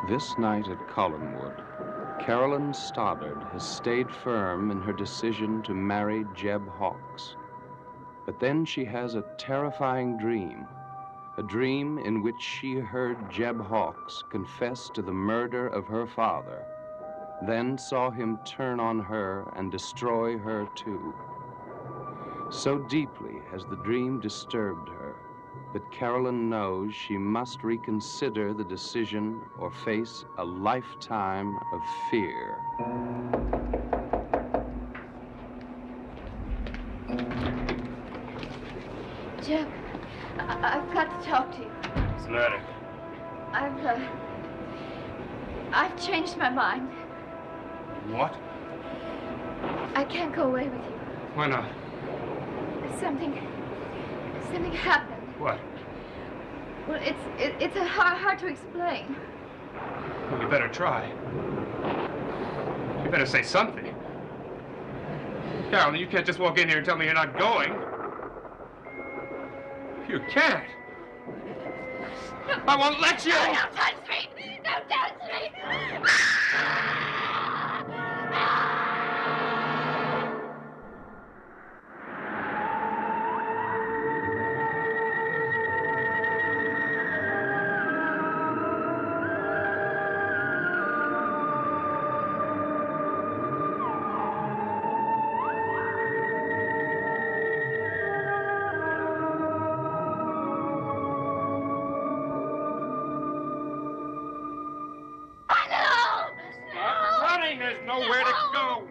This night at Collinwood, Carolyn Stoddard has stayed firm in her decision to marry Jeb Hawkes. But then she has a terrifying dream, a dream in which she heard Jeb Hawkes confess to the murder of her father, then saw him turn on her and destroy her too. So deeply has the dream disturbed her that Carolyn knows she must reconsider the decision or face a lifetime of fear. Jeb, I've got to talk to you. What's the matter? I've changed my mind. What? I can't go away with you. Why not? Something happened. What? Well, it's hard to explain. Well, you better try. You better say something. Carolyn, you can't just walk in here and tell me you're not going. You can't. I won't let you. No, don't touch me! Don't touch me! There's nowhere to go.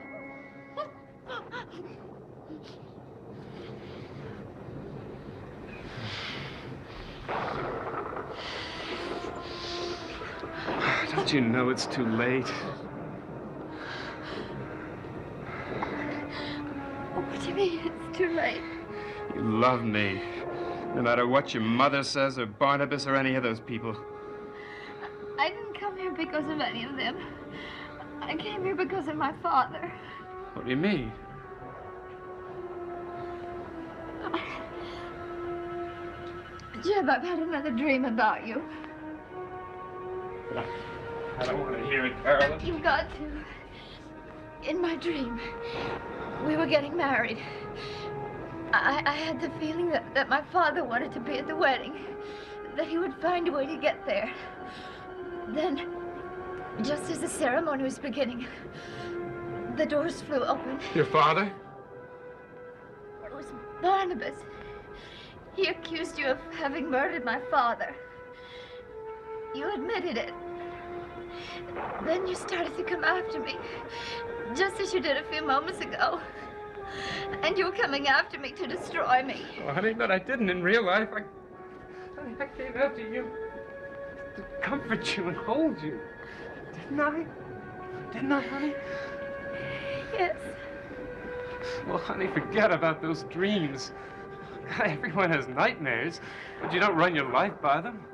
Don't you know it's too late? What do you mean it's too late? You love me. No matter what your mother says or Barnabas or any of those people. I didn't come here because of any of them. I came here because of my father. What do you mean? Jeb, I've had another dream about you. I don't want to hear it, Carolyn. You've got to. In my dream, we were getting married. I had the feeling that my father wanted to be at the wedding, that he would find a way to get there. Then, just as the ceremony was beginning, the doors flew open. Your father? It was Barnabas. He accused you of having murdered my father. You admitted it. Then you started to come after me, just as you did a few moments ago. And you were coming after me to destroy me. Oh, honey, but I didn't in real life. I came after you to comfort you and hold you. Didn't I? Didn't I, honey? Yes. Well, honey, forget about those dreams. God, everyone has nightmares, but you don't run your life by them.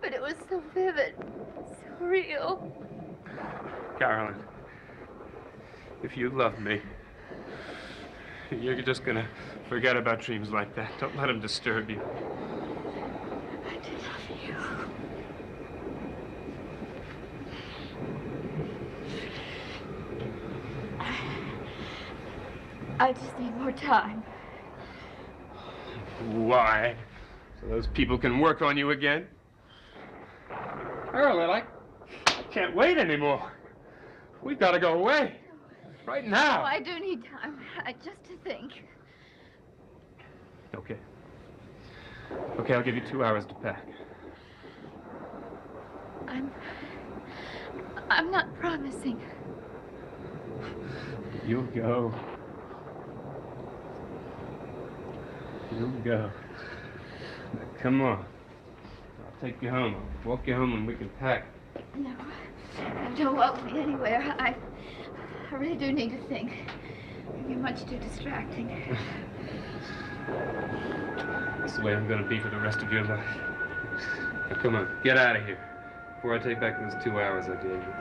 But it was so vivid, so real. Carolyn, if you love me, you're just gonna forget about dreams like that. Don't let them disturb you. I do love you. I just need more time. Why? So those people can work on you again? Carolyn, I can't wait anymore. We've got to go away. Right now. Oh, I do need time. Just to think. Okay. Okay, I'll give you 2 hours to pack. I'm not promising. You'll go. You'll go. Now, come on. I'll take you home. I'll walk you home and we can pack. No, don't walk me anywhere. I really do need to think. You're much too distracting. That's the way I'm going to be for the rest of your life. Now, come on, get out of here before I take back those 2 hours I gave you.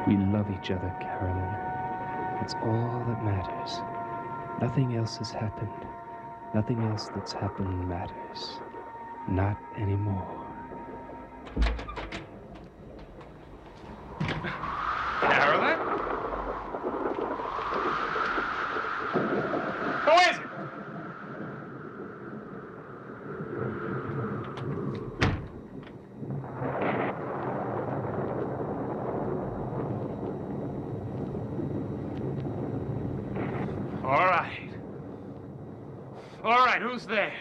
We love each other, Carolyn. It's all that matters. Nothing else has happened. Nothing else that's happened matters. Not anymore. Carolyn? Who is it? All right, who's there?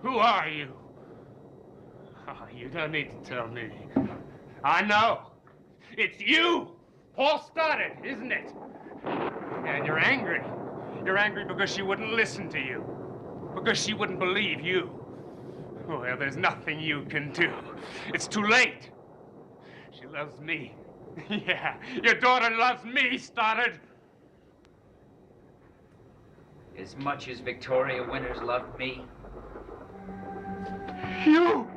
Who are you? Oh, you don't need to tell me. I know. It's you! Paul Stoddard, isn't it? And you're angry. You're angry because she wouldn't listen to you. Because she wouldn't believe you. Well, there's nothing you can do. It's too late. She loves me. Yeah, your daughter loves me, Stoddard. As much as Victoria Winters loved me. You!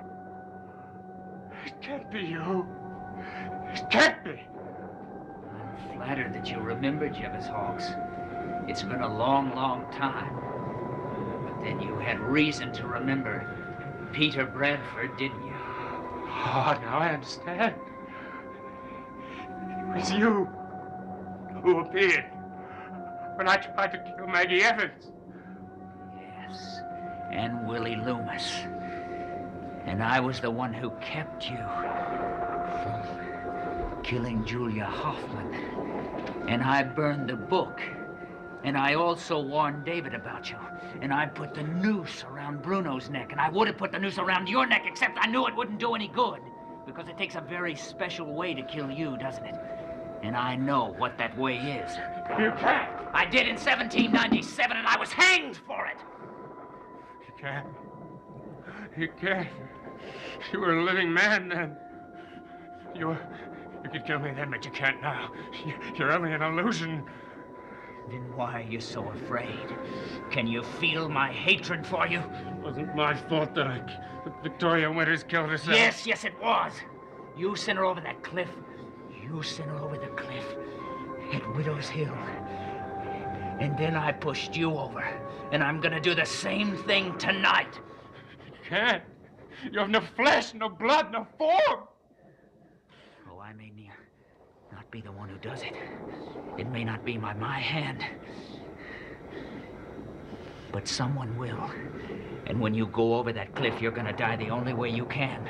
It can't be you. It can't be. I'm flattered that you remember Jebus Hawks. It's been a long, long time. But then you had reason to remember Peter Bradford, didn't you? Oh, now I understand. It was you who appeared when I tried to kill Maggie Evans. Yes, and Willie Loomis. And I was the one who kept you from killing Julia Hoffman. And I burned the book. And I also warned David about you. And I put the noose around Bruno's neck. And I would have put the noose around your neck, except I knew it wouldn't do any good. Because it takes a very special way to kill you, doesn't it? And I know what that way is. You can't. I did in 1797, and I was hanged for it. You can't. You can't. You were a living man then. You could kill me then, but you can't now. You're only an illusion. Then why are you so afraid? Can you feel my hatred for you? It wasn't my fault that Victoria Winters killed herself. Yes, it was. You sent her over that cliff. You sent her over the cliff at Widow's Hill. And then I pushed you over. And I'm gonna do the same thing tonight. You can't. You have no flesh, no blood, no form. Oh, I may not be the one who does it. It may not be my hand. But someone will. And when you go over that cliff, you're gonna die the only way you can.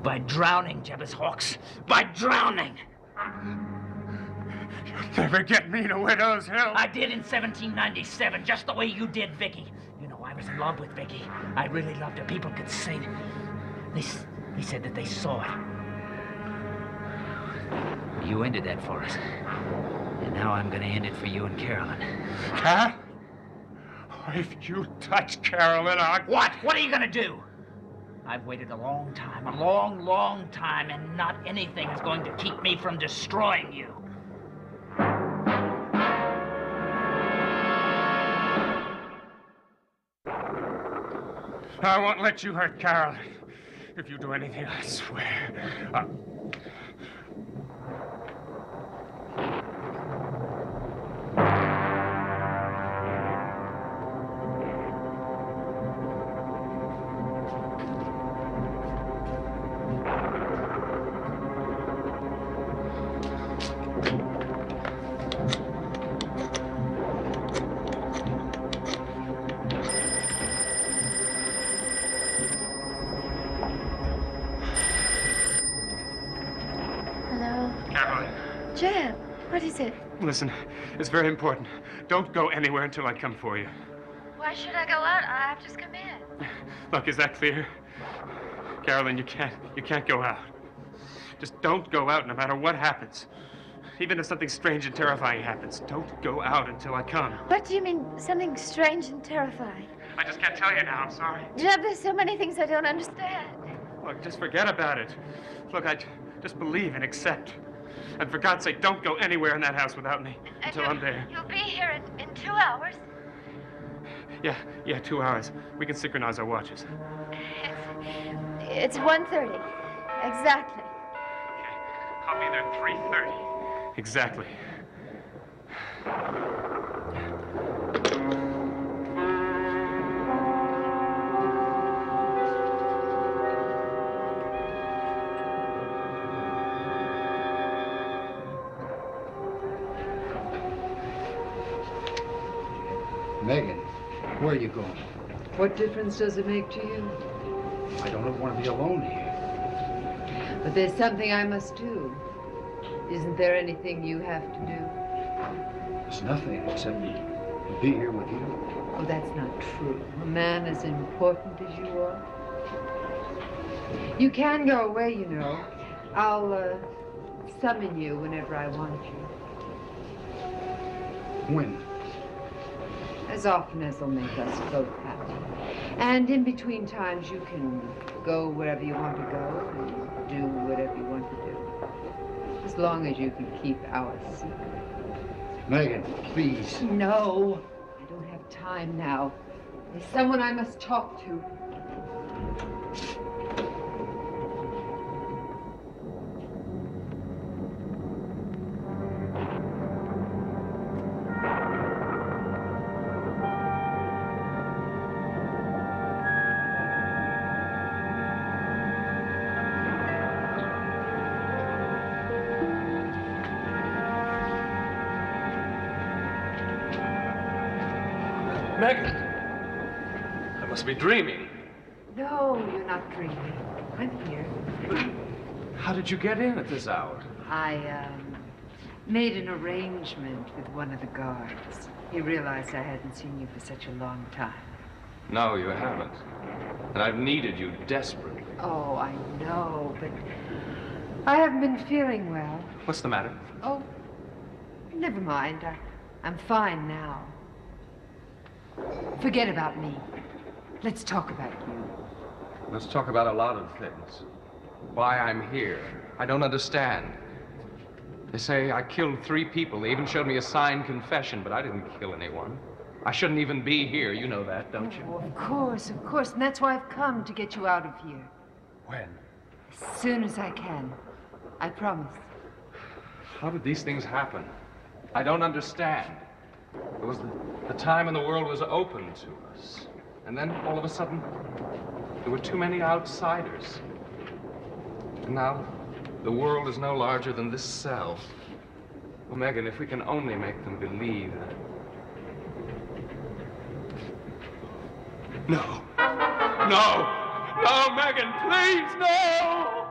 By drowning, Jebus Hawks. By drowning! You'll never get me to Widow's Hill. I did in 1797, just the way you did Vicky. You know, I was in love with Vicky. I really loved her. People could say they said that they saw it. You ended that for us. And now I'm gonna end it for you and Carolyn. Huh? If you touch Carolyn, What? What are you gonna do? I've waited a long time, and not anything is going to keep me from destroying you. I won't let you hurt Carolyn. If you do anything, I swear. Jeb, what is it? Listen, it's very important. Don't go anywhere until I come for you. Why should I go out? I've just come in. Look, is that clear? Carolyn, you can't go out. Just don't go out no matter what happens. Even if something strange and terrifying happens, don't go out until I come. What do you mean, something strange and terrifying? I just can't tell you now, I'm sorry. Jeb, there's so many things I don't understand. Look, just forget about it. Look, I just believe and accept. And for God's sake, don't go anywhere in that house without me until I'm there. You'll be here in 2 hours? Yeah, 2 hours. We can synchronize our watches. It's 1:30. Exactly. Okay, I'll be there at 3:30. Exactly. Megan, where are you going? What difference does it make to you? I don't want to be alone here. But there's something I must do. Isn't there anything you have to do? There's nothing except be here with you. Oh, that's not true. A man as important as you are. You can go away, you know. I'll summon you whenever I want you. When? As often as will make us both happy. And in between times, you can go wherever you want to go and do whatever you want to do. As long as you can keep our secret. Megan, please. No, I don't have time now. There's someone I must talk to. Megan! I must be dreaming. No, you're not dreaming. I'm here. How did you get in at this hour? I, made an arrangement with one of the guards. He realized I hadn't seen you for such a long time. No, you haven't. And I've needed you desperately. Oh, I know, but I haven't been feeling well. What's the matter? Oh, never mind. I'm fine now. Forget about me. Let's talk about you. Let's talk about a lot of things. Why I'm here. I don't understand. They say I killed 3 people. They even showed me a signed confession, but I didn't kill anyone. I shouldn't even be here. You know that, don't you? Oh, of course. And that's why I've come, to get you out of here. When? As soon as I can. I promise. How did these things happen? I don't understand. It was the time when the world was open to us. And then, all of a sudden, there were too many outsiders. And now, the world is no larger than this cell. Well, Megan, if we can only make them believe that... No. No! No, Megan, please, no!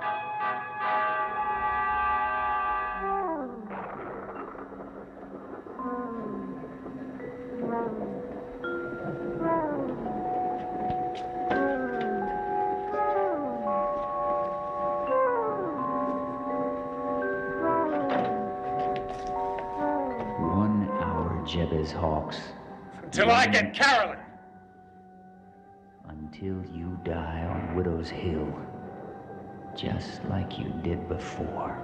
Jebez Hawks. Until I get Carolyn. Until you die on Widow's Hill. Just like you did before.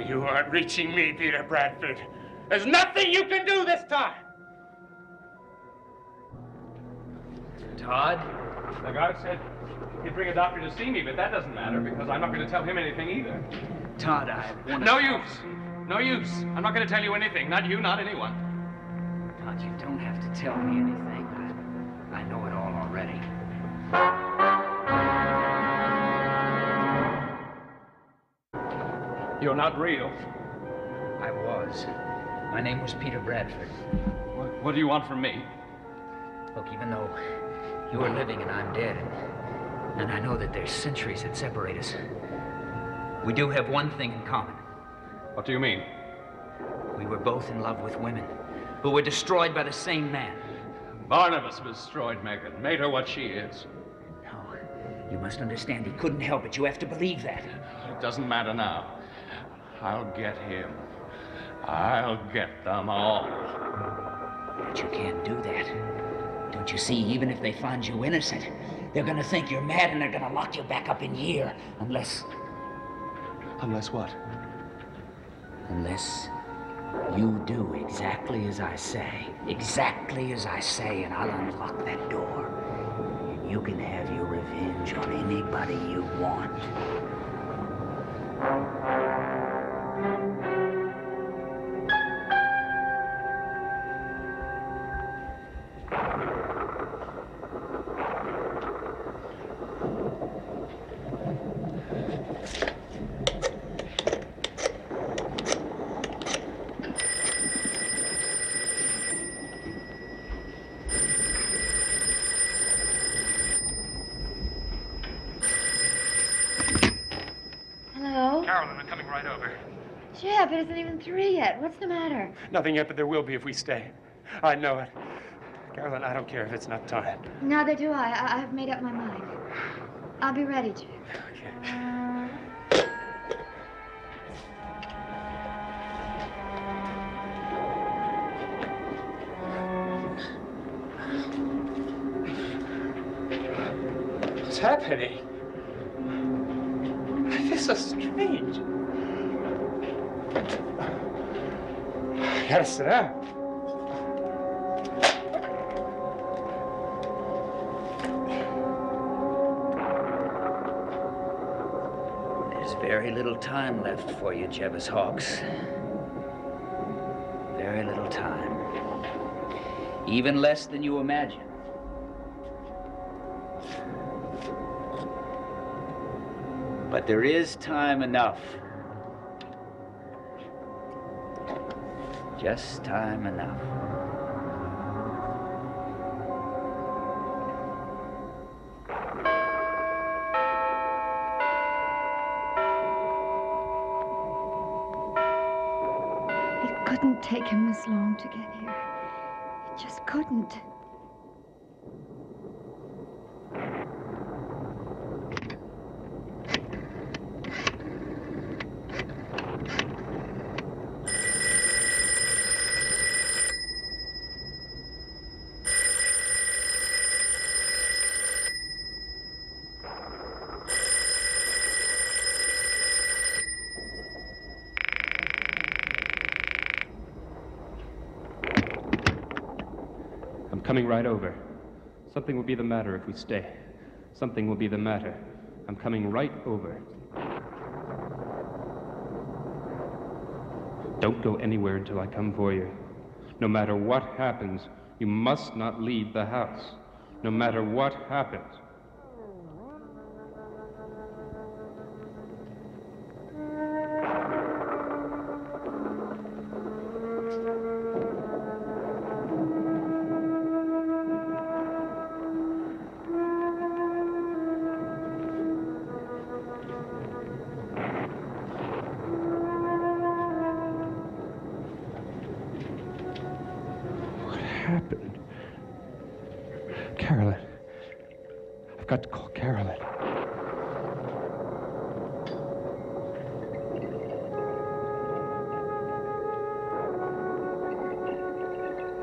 You aren't reaching me, Peter Bradford. There's nothing you can do this time. Todd? The guard said he'd bring a doctor to see me, but that doesn't matter because I'm not going to tell him anything either. Todd, I want to... No use. No use. I'm not going to tell you anything. Not you, not anyone. Todd, you don't have to tell me anything. I know it all already. You're not real. I was. My name was Peter Bradford. What do you want from me? Look, even though you are living and I'm dead, and I know that there's centuries that separate us, we do have one thing in common. What do you mean? We were both in love with women who were destroyed by the same man. Barnabas destroyed Megan, made her what she is. No, you must understand he couldn't help it. You have to believe that. It doesn't matter now. I'll get him. I'll get them all. But you can't do that. Don't you see, even if they find you innocent, they're gonna think you're mad and they're gonna lock you back up in here, unless... Unless what? Unless you do exactly as I say. Exactly as I say, and I'll unlock that door. And you can have your revenge on anybody you want. Carolyn, I'm coming right over. Jeb, it isn't even 3 yet. What's the matter? Nothing yet, but there will be if we stay. I know it. Carolyn, I don't care if it's not time. Neither do I. I've made up my mind. I'll be ready, Jeb. Okay. What's happening? I feel so strange. I gotta sit down. There's very little time left for you, Jebus Hawks. Very little time. Even less than you imagine. But there is time enough. Just time enough. It couldn't take him this long to get here. It just couldn't. I'm coming right over. Something will be the matter if we stay. Something will be the matter. I'm coming right over. Don't go anywhere until I come for you. No matter what happens, you must not leave the house. No matter what happens. Happened? Carolyn. I've got to call Carolyn.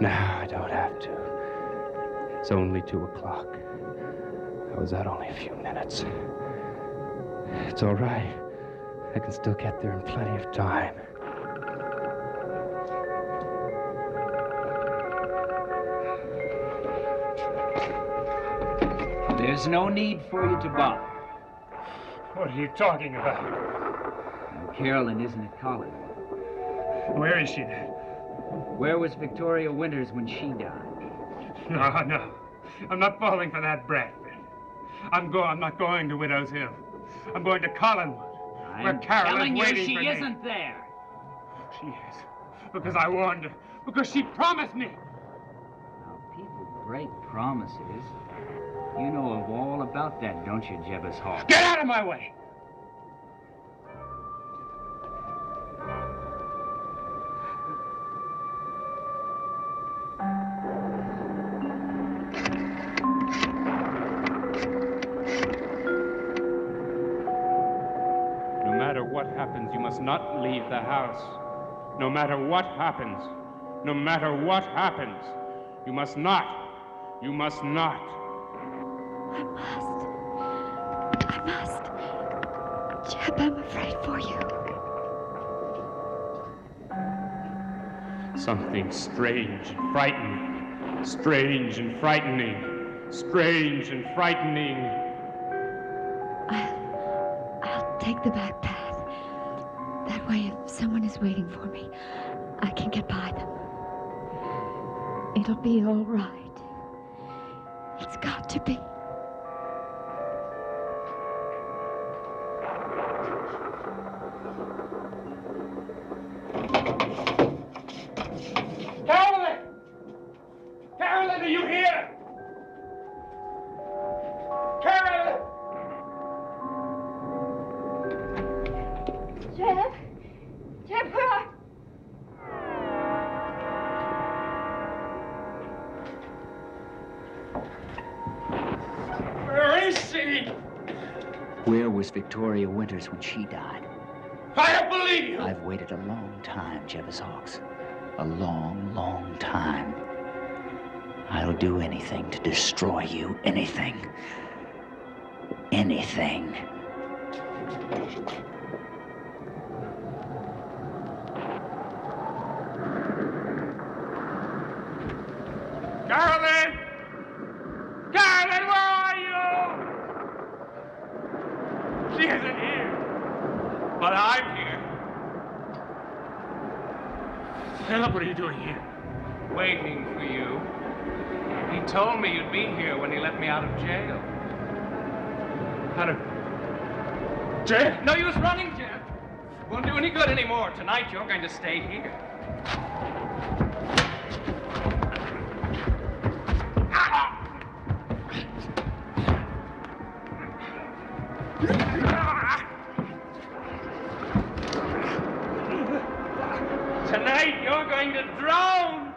No, I don't have to. It's only 2 o'clock. I was out only a few minutes. It's all right. I can still get there in plenty of time. There's no need for you to bother. What are you talking about? Now, Carolyn isn't at college. Where is she then? Where was Victoria Winters when she died? No. I'm not falling for that brat. I'm not going to Widow's Hill. I'm going to Collinwood, where I'm Carolyn's telling you waiting she for me. isn't there. She is. Because I warned her. Because she promised me. Now, people break promises. You know all about that, don't you, Jebus Hawks? Get out of my way! No matter what happens, you must not leave the house. No matter what happens. No matter what happens. You must not. You must not. I must. Jeb, I'm afraid for you. Something strange and frightening. Strange and frightening. Strange and frightening. I'll take the back path. That way, if someone is waiting for me, I can get by them. It'll be all right. It's got to be. Carolyn! Carolyn, are you here? Carolyn! Jeb? Jeb, where are... Where is she? Where was Victoria Winters when she died? I don't believe you! I've waited a long time, Jebus Hawks. A long, long time. I'll do anything to destroy you. Anything. Anything. Carolyn! Carolyn, where are you? She isn't here. But I'm here. Philip, what are you doing here? Waiting for you. He told me you'd be here when he let me out of jail. Out of jail? No use running, Jeb. Won't do any good anymore. Tonight you're going to stay here. Tonight you're going to drown!